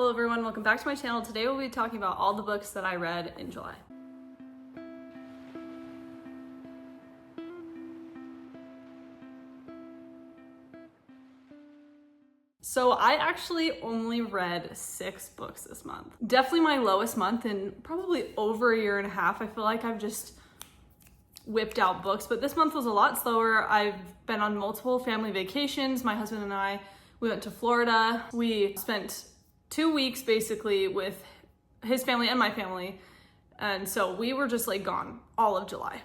Hello everyone, welcome back to my channel. Today we'll be talking about all the books that I read in July. So I actually only read 6 books this month. Definitely my lowest month in probably over a year and a half. I feel like I've just whipped out books, but this month was a lot slower. I've been on multiple family vacations. My husband and I, we went to Florida. We spent 2 weeks basically with his family and my family. And so we were just like gone all of July.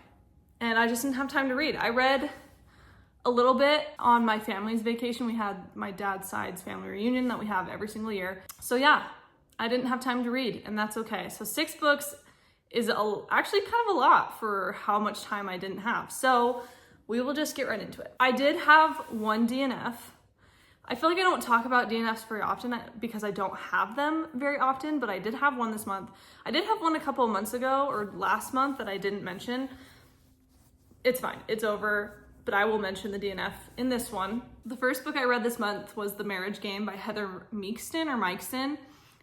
And I just didn't have time to read. I read a little bit on my family's vacation. We had my dad's side's family reunion that we have every single year. So yeah, I didn't have time to read, and that's okay. So 6 books is actually kind of a lot for how much time I didn't have. So we will just get right into it. I did have one DNF. I feel like I don't talk about DNFs very often because I don't have them very often, but I did have one this month. I did have one a couple of months ago or last month that I didn't mention. It's fine, it's over, but I will mention the DNF in this one. The first book I read this month was The Marriage Game by Heather Miekstyn,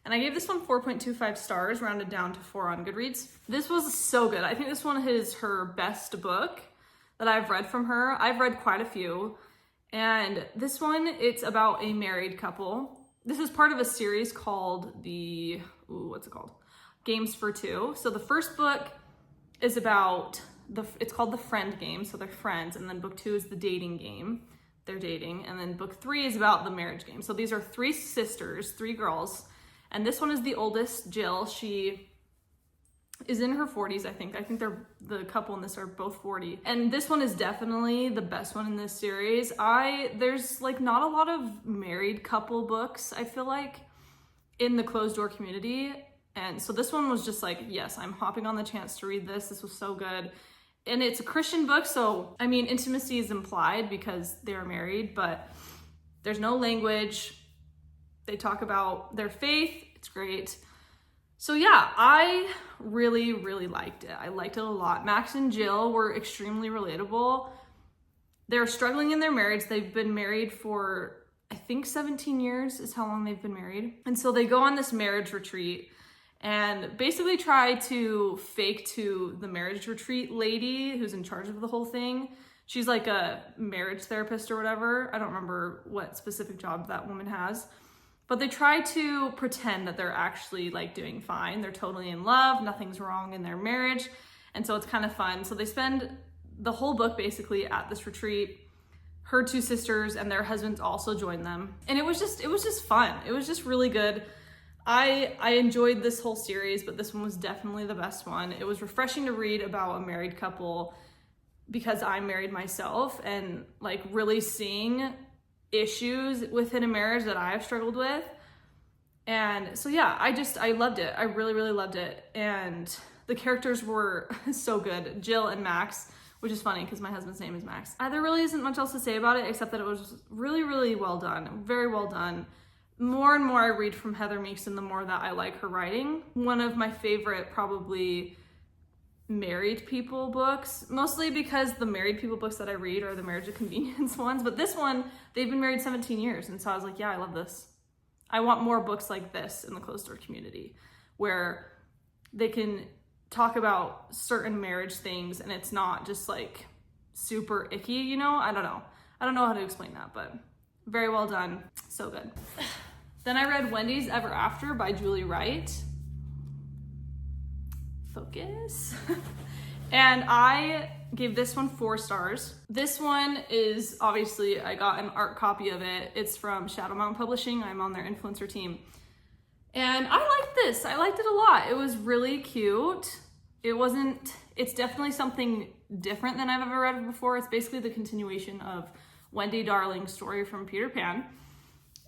and I gave this one 4.25 stars, rounded down to 4 on Goodreads. This was so good. I think this one is her best book that I've read from her. I've read quite a few, and this one, it's about a married couple. This is part of a series called what's it called? Games for Two. So the first book is about it's called The Friend Game, so they're friends, and then book 2 is the dating game. They're dating, and then book 3 is about the marriage game. So these are 3 sisters, 3 girls, and this one is the oldest, Jill. She is in her 40s, I think. I think the couple in this are both 40. And this one is definitely the best one in this series. There's like not a lot of married couple books, I feel like, in the closed door community. And so this one was just like, yes, I'm hopping on the chance to read this. This was so good. And it's a Christian book, so I mean, intimacy is implied because they're married, but there's no language. They talk about their faith. It's great. So yeah, I really, really liked it. I liked it a lot. Max and Jill were extremely relatable. They're struggling in their marriage. They've been married for, I think 17 years is how long they've been married. And so they go on this marriage retreat and basically try to fake to the marriage retreat lady who's in charge of the whole thing. She's like a marriage therapist or whatever. I don't remember what specific job that woman has. But they try to pretend that they're actually like doing fine. They're totally in love. Nothing's wrong in their marriage. And so it's kind of fun. So they spend the whole book basically at this retreat. Her 2 sisters and their husbands also join them. And it was just fun. It was just really good. I enjoyed this whole series, but this one was definitely the best one. It was refreshing to read about a married couple because I'm married myself, and like really seeing issues within a marriage that I have struggled with. And so yeah, I loved it. I really, really loved it. And the characters were so good. Jill and Max, which is funny because my husband's name is Max. There really isn't much else to say about it except that it was really, really well done. Very well done. More and more I read from Heather Miekstyn, the more that I like her writing. One of my favorite probably married people books, mostly because the married people books that I read are the marriage of convenience ones, but this one, they've been married 17 years, and so I was like, yeah, I love this. I want more books like this in the closed door community where they can talk about certain marriage things and it's not just like super icky, you know? I don't know how to explain that, but very well done. So good. Then I read Wendy's Ever After by Wright. Focus. And I gave this one 4 stars. This one is obviously, I got an art copy of it. It's from Shadow Mountain Publishing. I'm on their influencer team. And I liked this. I liked it a lot. It was really cute. It's definitely something different than I've ever read before. It's basically the continuation of Wendy Darling's story from Peter Pan.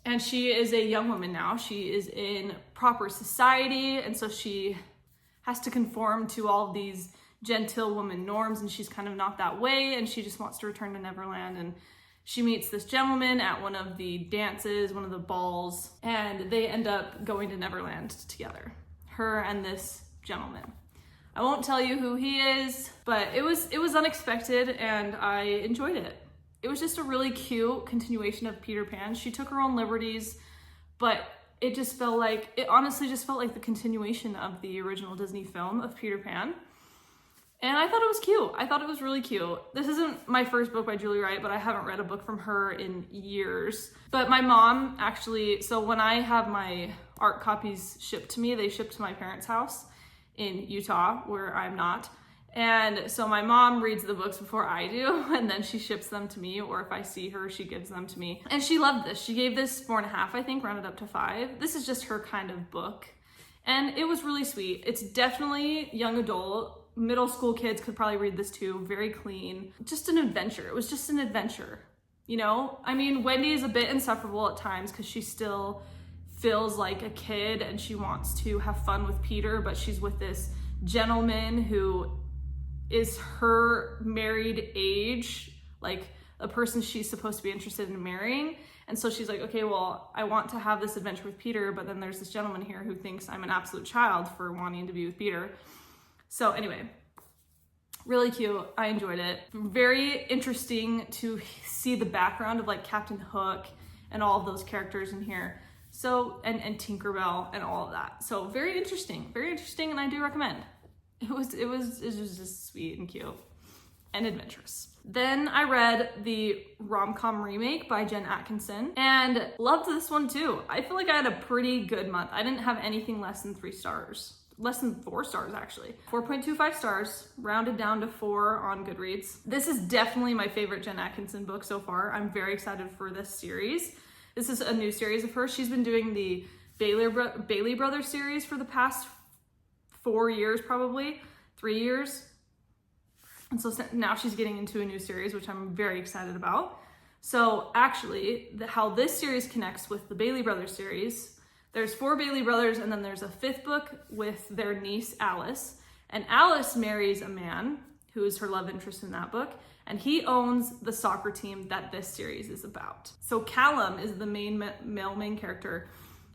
And she is a young woman now. She is in proper society, and so she has to conform to all of these genteel woman norms, and she's kind of not that way, and she just wants to return to Neverland. And she meets this gentleman at one of the dances, one of the balls, and they end up going to Neverland together, her and this gentleman. I won't tell you who he is, but it was unexpected, and I enjoyed it. It was just a really cute continuation of Peter Pan. She took her own liberties, but it honestly just felt like the continuation of the original Disney film of Peter Pan. And I thought it was cute. I thought it was really cute. This isn't my first book by Julie Wright, but I haven't read a book from her in years. But my mom actually, so when I have my art copies shipped to me, they ship to my parents' house in Utah, where I'm not. And so my mom reads the books before I do, and then she ships them to me, or if I see her, she gives them to me. And she loved this. She gave this 4.5, I think, rounded up to 5. This is just her kind of book. And it was really sweet. It's definitely young adult. Middle school kids could probably read this too. Very clean. Just an adventure. It was just an adventure, you know? I mean, Wendy is a bit insufferable at times because she still feels like a kid and she wants to have fun with Peter, but she's with this gentleman who is her married age, like a person she's supposed to be interested in marrying. And so she's like, okay, well, I want to have this adventure with Peter, but then there's this gentleman here who thinks I'm an absolute child for wanting to be with Peter. So anyway, really cute. I enjoyed it. Very interesting to see the background of like Captain Hook and all of those characters in here. So, and Tinkerbell and all of that. So very interesting, and I do recommend. It was just sweet and cute and adventurous. Then I read the Romcom remake by Jen Atkinson and loved this one too. I feel like I had a pretty good month. I didn't have anything less than 3 stars. Less than 4 stars actually. 4.25 stars, rounded down to 4 on Goodreads. This is definitely my favorite Jen Atkinson book so far. I'm very excited for this series. This is a new series of hers. She's been doing the Bailey Brothers series for the past 4 years, probably 3 years. And so now she's getting into a new series, which I'm very excited about. So actually, how this series connects with the Bailey Brothers series, there's 4 Bailey brothers, and then there's a 5th book with their niece, Alice. And Alice marries a man who is her love interest in that book, and he owns the soccer team that this series is about. So Callum is the male main character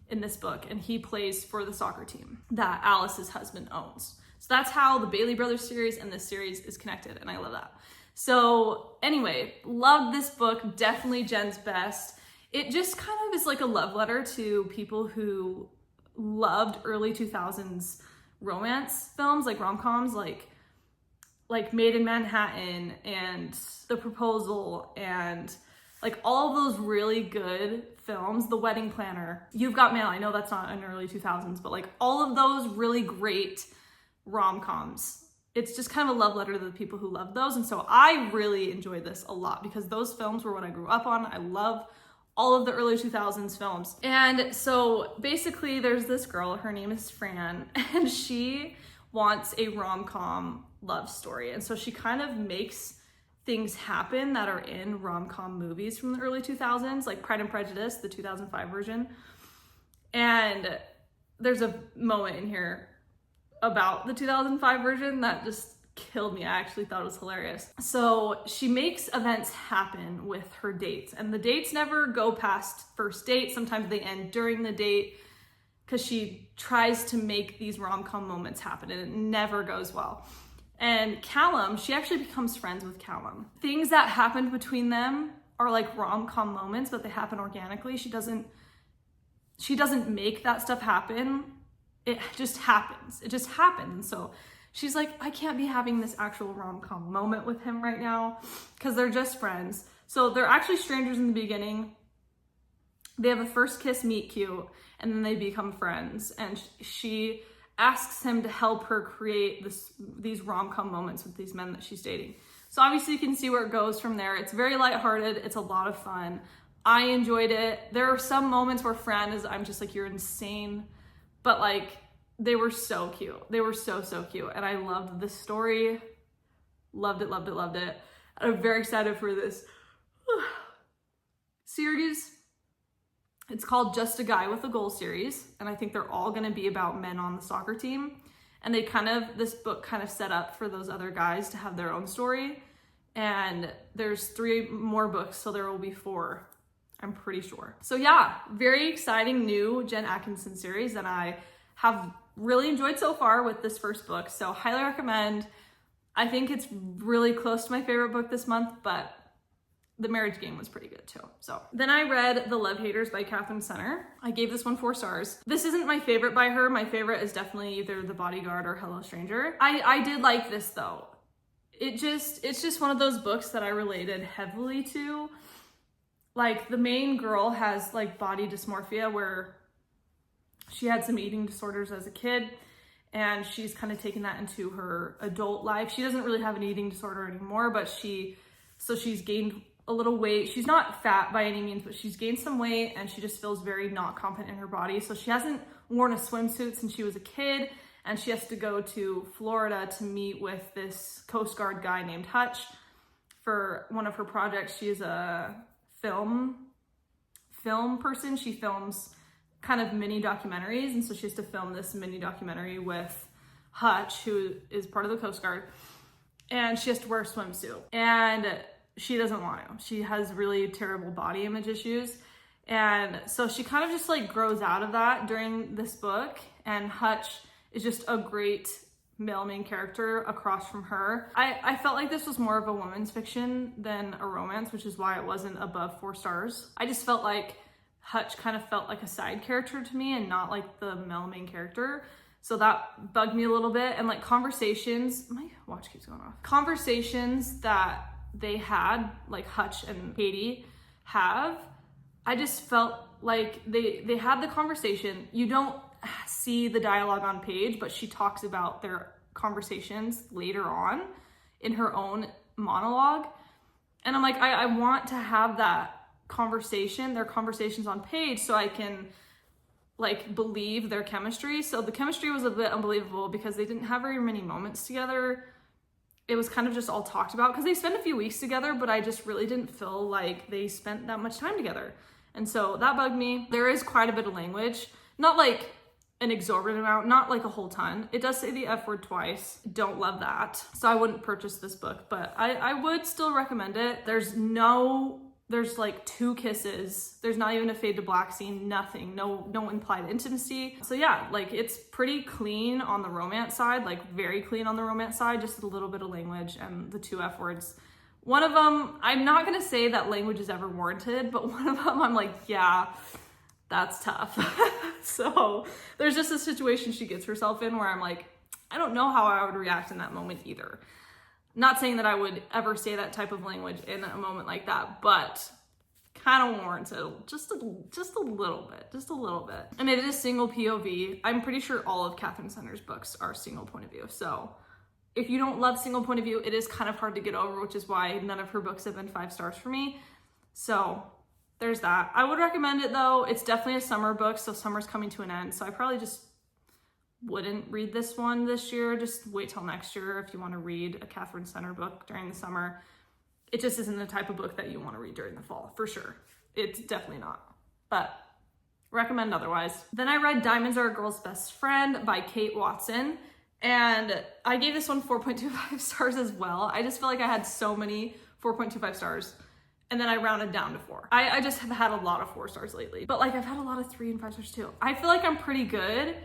in this book, and he plays for the soccer team that Alice's husband owns. So that's how the Bailey Brothers series and this series is connected, and I love that. So anyway, loved this book, definitely Jen's best. It just kind of is like a love letter to people who loved early 2000s romance films, like rom-coms, like Made in Manhattan and The Proposal and like all of those really good films, The Wedding Planner, You've Got Mail. I know that's not in early 2000s, but like all of those really great rom-coms. It's just kind of a love letter to the people who love those. And so I really enjoyed this a lot because those films were what I grew up on. I love all of the early 2000s films. And so basically there's this girl, her name is Fran, and she wants a rom-com love story. And so she kind of makes things happen that are in rom-com movies from the early 2000s, like Pride and Prejudice, the 2005 version. And there's a moment in here about the 2005 version that just killed me. I actually thought it was hilarious. So she makes events happen with her dates, and the dates never go past first date. Sometimes they end during the date because she tries to make these rom-com moments happen, and it never goes well. And Callum, she actually becomes friends with Callum. Things that happened between them are like rom-com moments, but they happen organically. She doesn't make that stuff happen. It just happens. It just happens. So she's like, I can't be having this actual rom-com moment with him right now because they're just friends. So they're actually strangers in the beginning. They have a first kiss meet cute, and then they become friends. And she asks him to help her create these rom-com moments with these men that she's dating. So obviously you can see where it goes from there. It's very lighthearted. It's a lot of fun. I enjoyed it. There are some moments where Fran is, I'm just like, you're insane. But like, they were so cute. They were so, so cute. And I loved the story. Loved it, loved it, loved it. I'm very excited for this series. It's called Just a Guy with a Goal series. And I think they're all gonna be about men on the soccer team. And this book kind of set up for those other guys to have their own story. And there's 3 more books, so there will be 4, I'm pretty sure. So yeah, very exciting new Jen Atkinson series that I have really enjoyed so far with this first book. So highly recommend. I think it's really close to my favorite book this month, but The Marriage Game was pretty good too. So then I read The Love Haters by Katherine. I gave this one 4 stars. This isn't my favorite by her. My favorite is definitely either The Bodyguard or Hello Stranger. I did like this though. It's just one of those books that I related heavily to. Like the main girl has like body dysmorphia where she had some eating disorders as a kid and she's kind of taken that into her adult life. She doesn't really have an eating disorder anymore, but she's gained a little weight. She's not fat by any means, but she's gained some weight and she just feels very not confident in her body. So she hasn't worn a swimsuit since she was a kid and she has to go to Florida to meet with this Coast Guard guy named Hutch for one of her projects. She is a film person. She films kind of mini documentaries, and so she has to film this mini documentary with Hutch, who is part of the Coast Guard, and she has to wear a swimsuit and she doesn't want to. She has really terrible body image issues, and so she kind of just like grows out of that during this book, and Hutch is just a great male main character across from her. I felt like this was more of a woman's fiction than a romance, which is why it wasn't above 4 stars. I just felt like Hutch kind of felt like a side character to me and not like the male main character. So that bugged me a little bit. And like conversations, my watch keeps going off. Conversations that they had, like Hutch and Katie have, I just felt like they had the conversation. You don't see the dialogue on page, but she talks about their conversations later on in her own monologue. And I'm like, I want to have that conversation, their conversations on page, so I can like believe their chemistry. So the chemistry was a bit unbelievable because they didn't have very many moments together. It was kind of just all talked about because they spent a few weeks together, but I just really didn't feel like they spent that much time together. And so that bugged me. There is quite a bit of language, not like an exorbitant amount, not like a whole ton. It does say the F word twice. Don't love that. So I wouldn't purchase this book, but I would still recommend it. There's like 2 kisses. There's not even a fade to black scene, nothing, no implied intimacy. So yeah, like it's pretty clean on the romance side, like very clean on the romance side, just a little bit of language and the 2 F words. One of them, I'm not gonna say that language is ever warranted, but one of them I'm like, yeah, that's tough. So there's just a situation she gets herself in where I'm like, I don't know how I would react in that moment either. Not saying that I would ever say that type of language in a moment like that, but kind of warrants it just a little bit. And it is single POV. I'm pretty sure all of Katherine Center's books are single point of view. So if you don't love single point of view, it is kind of hard to get over, which is why none of her books have been 5 stars for me. So there's that. I would recommend it though. It's definitely a summer book, so summer's coming to an end. So I probably just wouldn't read this one this year. Just wait till next year if you want to read a Katherine Center book during the summer. It just isn't the type of book that you want to read during the fall, for sure. It's definitely not, but recommend otherwise. Then I read Diamonds Are a Girl's Best Friend by Kate Watson, and I gave this one 4.25 stars as well. I just feel like I had so many 4.25 stars, and then I rounded down to 4. I just have had a lot of 4 stars lately, but like I've had a lot of 3 and 5 stars too. I feel like I'm pretty good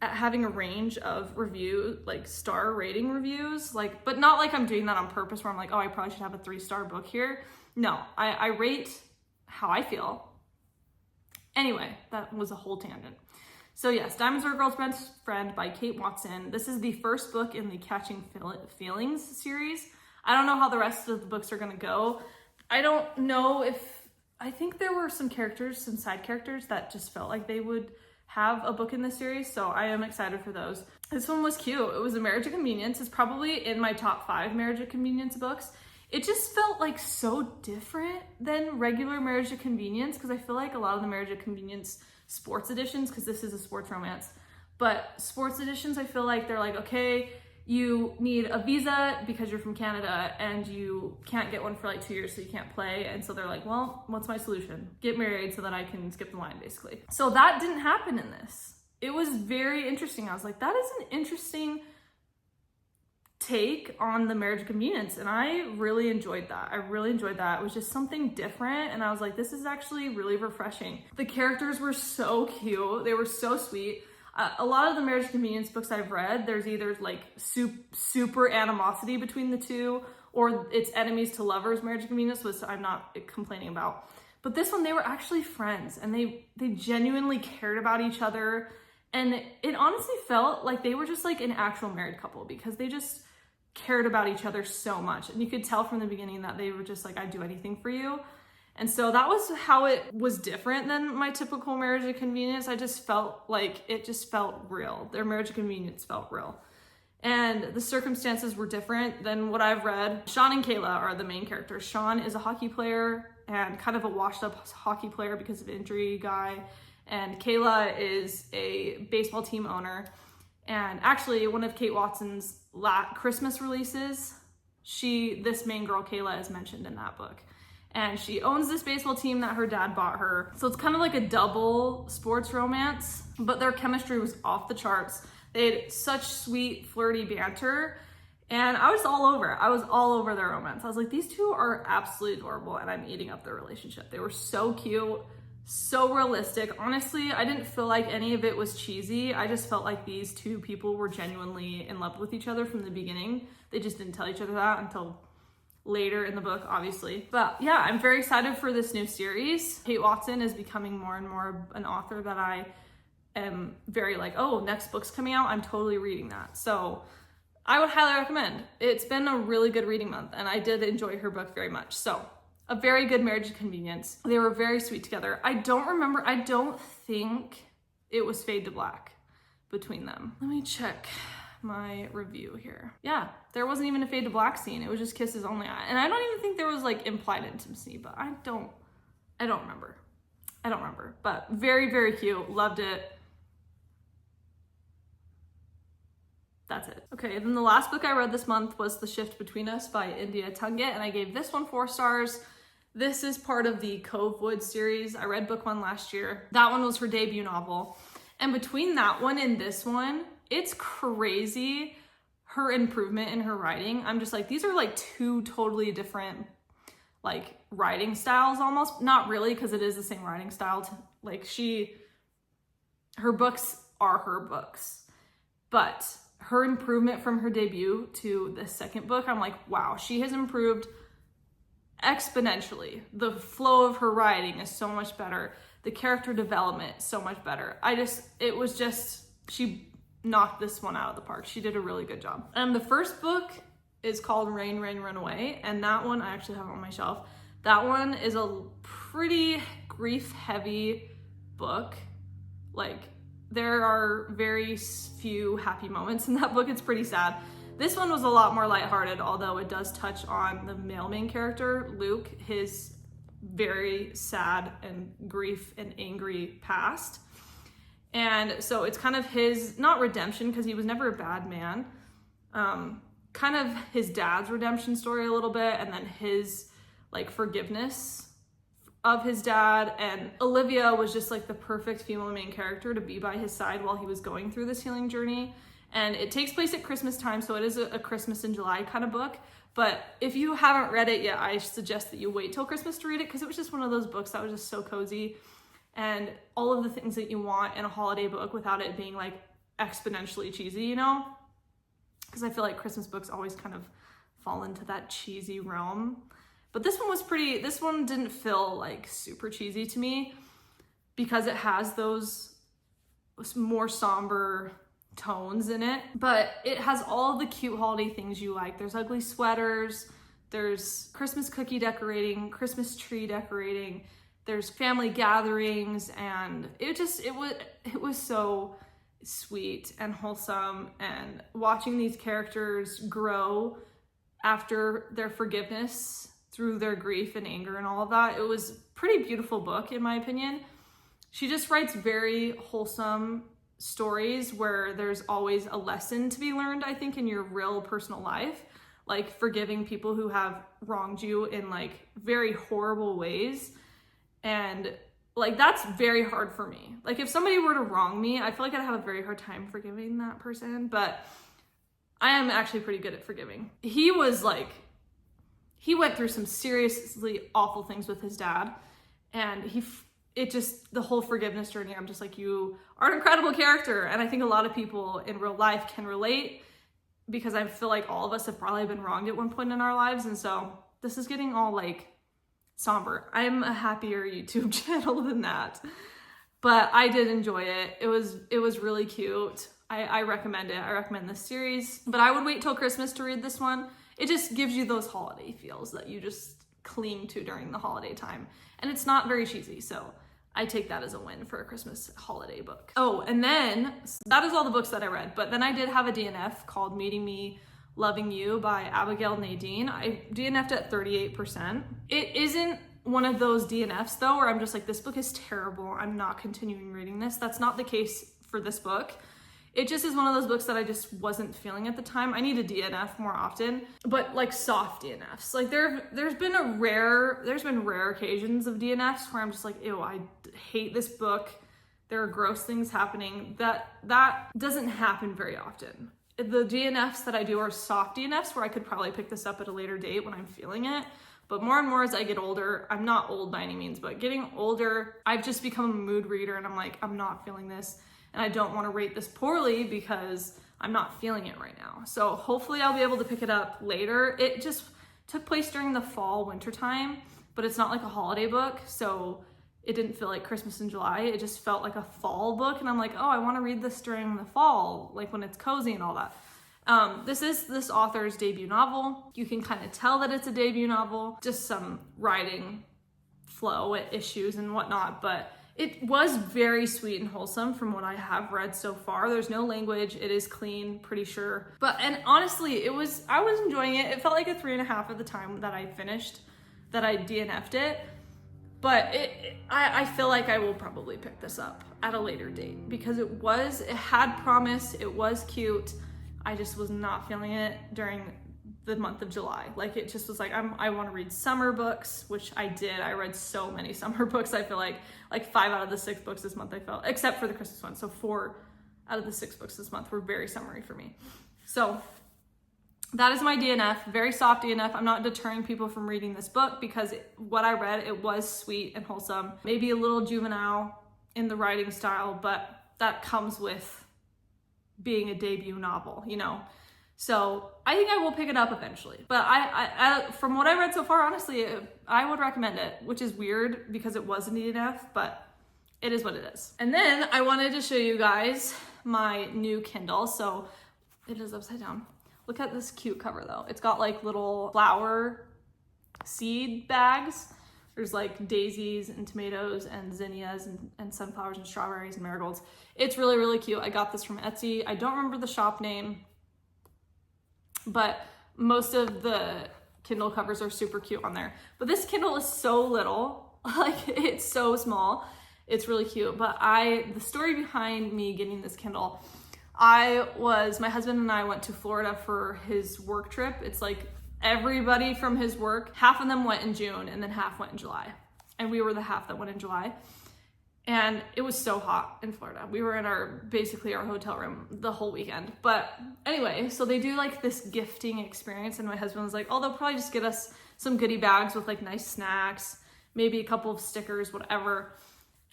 at having a range of review, like star rating reviews, like, but not like I'm doing that on purpose where I'm like, oh, I probably should have a 3-star book here. No, I rate how I feel. Anyway, that was a whole tangent. So yes, Diamonds Are a Girl's Best Friend by Kate Watson. This is the first book in the Catching Feelings series. I don't know how the rest of the books are gonna go. I don't know I think there were some side characters that just felt like they would have a book in this series, so I am excited for those. This one was cute. It was a Marriage of Convenience. It's probably in my top 5 Marriage of Convenience books. It just felt like so different than regular Marriage of Convenience, because I feel like a lot of the Marriage of Convenience sports editions, because this is a sports romance, but sports editions, I feel like they're like, okay, you need a visa because you're from Canada and you can't get one for like 2 years, so you can't play. And so they're like, well, what's my solution? Get married so that I can skip the line, basically. So that didn't happen in this. It was very interesting. I was like, that is an interesting take on the Marriage of Convenience. And I really enjoyed that. It was just something different. And I was like, this is actually really refreshing. The characters were so cute. They were so sweet. A lot of the Marriage of Convenience books I've read, there's either like super animosity between the two, or it's enemies to lovers marriage of convenience, which I'm not complaining about. But this one, they were actually friends, and they genuinely cared about each other. And it honestly felt like they were just like an actual married couple, because they just cared about each other so much. And you could tell from the beginning that they were just like, I'd do anything for you. And so that was how it was different than my typical marriage of convenience. I just felt like it just felt real. Their marriage of convenience felt real. And the circumstances were different than what I've read. Sean and Kayla are the main characters. Sean is a hockey player and kind of a washed up hockey player because of injury guy. And Kayla is a baseball team owner. And actually, one of Kate Watson's Christmas releases, this main girl, Kayla, is mentioned in that book. And she owns this baseball team that her dad bought her. So it's kind of like a double sports romance, but their chemistry was off the charts. They had such sweet, flirty banter. And I was all over their romance. I was like, these two are absolutely adorable, and I'm eating up their relationship. They were so cute, so realistic. Honestly, I didn't feel like any of it was cheesy. I just felt like these two people were genuinely in love with each other from the beginning. They just didn't tell each other that until later in the book, obviously. But yeah, I'm very excited for this new series. Kate Watson is becoming more and more an author that I am very like, oh, next book's coming out, I'm totally reading that. So I would highly recommend. It's been a really good reading month, and I did enjoy her book very much. So a very good marriage of convenience. They were very sweet together. I don't think it was fade to black between them. Let me check my review here. Yeah, there wasn't even a fade to black scene. It was just kisses only. And I don't even think there was like implied intimacy, but I don't remember. But very, very cute. Loved it. That's it. Okay, then the last book I read this month was The Shift Between Us by India Tungate, and I gave this one 4 stars. This is part of the Cove Wood series. I read book 1 last year. That one was her debut novel. And between that one and this one, it's crazy her improvement in her writing. I'm just like, these are like 2 totally different like writing styles almost. Not really, because it is the same writing style. Her books are her books. But her improvement from her debut to the second book, I'm like, wow, she has improved exponentially. The flow of her writing is so much better. The character development, so much better. She knocked this one out of the park. She did a really good job. The first book is called Rain, Rain, Run Away. And that one, I actually have on my shelf. That one is a pretty grief-heavy book. Like, there are very few happy moments in that book. It's pretty sad. This one was a lot more lighthearted, although it does touch on the male main character, Luke, his very sad and grief and angry past. And so it's kind of his, not redemption, because he was never a bad man, kind of his dad's redemption story a little bit, and then his like forgiveness of his dad. And Olivia was just like the perfect female main character to be by his side while he was going through this healing journey. And it takes place at Christmas time, so it is a Christmas in July kind of book. But if you haven't read it yet, I suggest that you wait till Christmas to read it, because it was just one of those books that was just so cozy and all of the things that you want in a holiday book without it being like exponentially cheesy, you know? Because I feel like Christmas books always kind of fall into that cheesy realm. But this one didn't feel like super cheesy to me, because it has those more somber tones in it, but it has all the cute holiday things you like. There's ugly sweaters, there's Christmas cookie decorating, Christmas tree decorating, there's family gatherings, and it was so sweet and wholesome. And watching these characters grow after their forgiveness through their grief and anger and all of that, it was a pretty beautiful book in my opinion. She just writes very wholesome stories where there's always a lesson to be learned, I think, in your real personal life, like forgiving people who have wronged you in like very horrible ways. And like, that's very hard for me. Like, if somebody were to wrong me, I feel like I'd have a very hard time forgiving that person, but I am actually pretty good at forgiving. He went through some seriously awful things with his dad, and the whole forgiveness journey, I'm just like, you are an incredible character. And I think a lot of people in real life can relate because I feel like all of us have probably been wronged at one point in our lives. And so this is getting all like somber. I'm a happier YouTube channel than that. But I did enjoy it. It was really cute. I recommend it. I recommend this series. But I would wait till Christmas to read this one. It just gives you those holiday feels that you just cling to during the holiday time. And it's not very cheesy, so I take that as a win for a Christmas holiday book. Oh, and then that is all the books that I read. But then I did have a DNF called Meeting Me, Loving You by Abigail Nadine. I DNF'd at 38%. It isn't one of those DNFs though, where I'm just like, this book is terrible, I'm not continuing reading this. That's not the case for this book. It just is one of those books that I just wasn't feeling at the time. I need a DNF more often, but like soft DNFs. Like there's been rare occasions of DNFs where I'm just like, ew, I hate this book. There are gross things happening. That doesn't happen very often. The DNFs that I do are soft DNFs where I could probably pick this up at a later date when I'm feeling it. But more and more as I get older, I'm not old by any means, but getting older, I've just become a mood reader and I'm like, I'm not feeling this. And I don't want to rate this poorly because I'm not feeling it right now. So hopefully I'll be able to pick it up later. It just took place during the fall, winter time, but it's not like a holiday book. So it didn't feel like Christmas in July. It just felt like a fall book. And I'm like, oh, I want to read this during the fall, like when it's cozy and all that. This is this author's debut novel. You can kind of tell that it's a debut novel, just some writing flow issues and whatnot, but it was very sweet and wholesome from what I have read so far. There's no language. It is clean, pretty sure. And honestly, I was enjoying it. It felt like a 3.5 at the time that I finished, that I DNF'd it. But I feel like I will probably pick this up at a later date because it had promise, it was cute. I just was not feeling it during the month of July. Like it just was like, I want to read summer books, which I did. I read so many summer books. I feel like 5 out of the 6 books this month I felt, except for the Christmas one. So 4 out of the 6 books this month were very summery for me. So that is my DNF, very soft DNF. I'm not deterring people from reading this book because what I read, it was sweet and wholesome. Maybe a little juvenile in the writing style, but that comes with being a debut novel, you know? So I think I will pick it up eventually. But I from what I read so far, honestly, I would recommend it, which is weird because it was an DNF, but it is what it is. And then I wanted to show you guys my new Kindle. So it is upside down. Look at this cute cover though. It's got like little flower seed bags. There's like daisies and tomatoes and zinnias and sunflowers and strawberries and marigolds. It's really, really cute. I got this from Etsy. I don't remember the shop name, but most of the Kindle covers are super cute on there. But this Kindle is so little, like it's so small. It's really cute. But the story behind me getting this Kindle, my husband and I went to Florida for his work trip. It's like everybody from his work, half of them went in June and then half went in July. And we were the half that went in July. And it was so hot in Florida. We were in basically our hotel room the whole weekend. But anyway, so they do like this gifting experience. And my husband was like, oh, they'll probably just get us some goodie bags with like nice snacks, maybe a couple of stickers, whatever.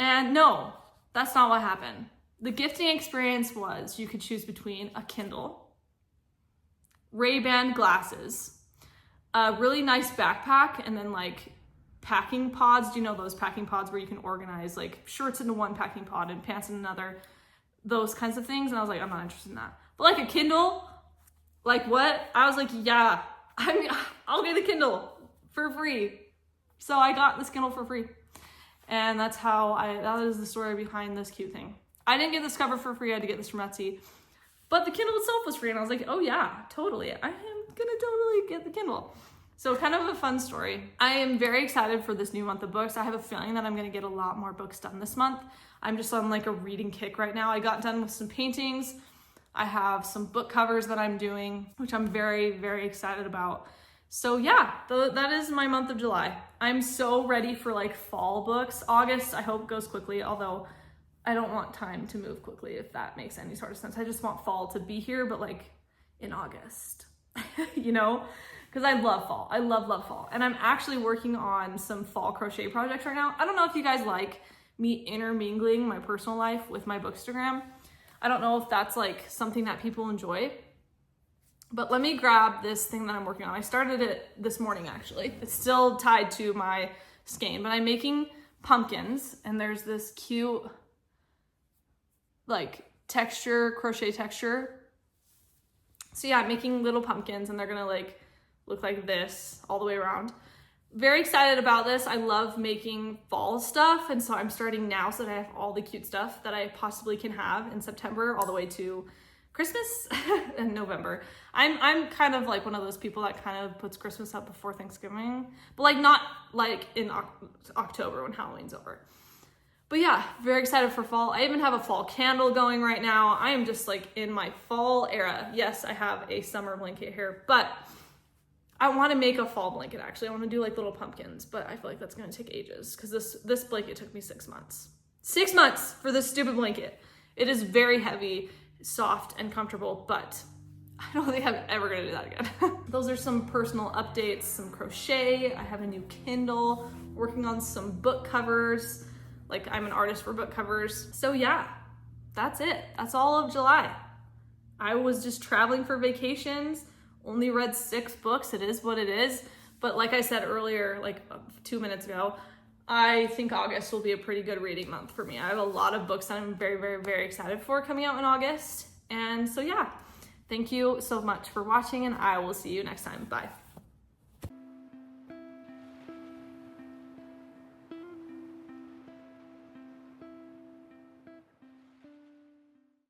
And no, that's not what happened. The gifting experience was you could choose between a Kindle, Ray-Ban glasses, a really nice backpack, and then like packing pods. Do you know those packing pods where you can organize like shirts into one packing pod and pants in another, those kinds of things? And I was like, I'm not interested in that. But like a Kindle, like what? I was like, yeah, I'll get a Kindle for free. So I got this Kindle for free. And that is the story behind this cute thing. I didn't get this cover for free. I had to get this from Etsy. But the Kindle itself was free. And I was like, oh yeah, totally. I am gonna totally get the Kindle. So kind of a fun story. I am very excited for this new month of books. I have a feeling that I'm gonna get a lot more books done this month. I'm just on like a reading kick right now. I got done with some paintings. I have some book covers that I'm doing, which I'm very, very excited about. So yeah, that is my month of July. I'm so ready for like fall books. August, I hope goes quickly, although I don't want time to move quickly, if that makes any sort of sense. I just want fall to be here, but like in August, you know? Because I love fall. I love fall. And I'm actually working on some fall crochet projects right now. I don't know if you guys like me intermingling my personal life with my Bookstagram. I don't know if that's like something that people enjoy. But let me grab this thing that I'm working on. I started it this morning, actually. It's still tied to my skein, but I'm making pumpkins, and there's this cute, like, texture, crochet texture. So yeah, I'm making little pumpkins, and they're gonna like look like this all the way around. Very excited about this. I love making fall stuff, and so I'm starting now so that I have all the cute stuff that I possibly can have in September all the way to Christmas and November. I'm kind of like one of those people that kind of puts Christmas up before Thanksgiving, but like not like in October when Halloween's over. But yeah, very excited for fall. I even have a fall candle going right now. I am just like in my fall era. Yes, I have a summer blanket here, but I want to make a fall blanket actually. I want to do like little pumpkins, but I feel like that's going to take ages because this blanket took me 6 months. 6 months for this stupid blanket. It is very heavy, soft, and comfortable, but I don't think I'm ever gonna do that again. Those are some personal updates, some crochet. I have a new Kindle, working on some book covers. Like, I'm an artist for book covers. So yeah, that's it. That's all of July. I was just traveling for vacations, only read 6 books. It is what it is. But like I said earlier, like 2 minutes ago, I think August will be a pretty good reading month for me. I have a lot of books that I'm very, very, very excited for coming out in August. And so yeah, thank you so much for watching, and I will see you next time. Bye.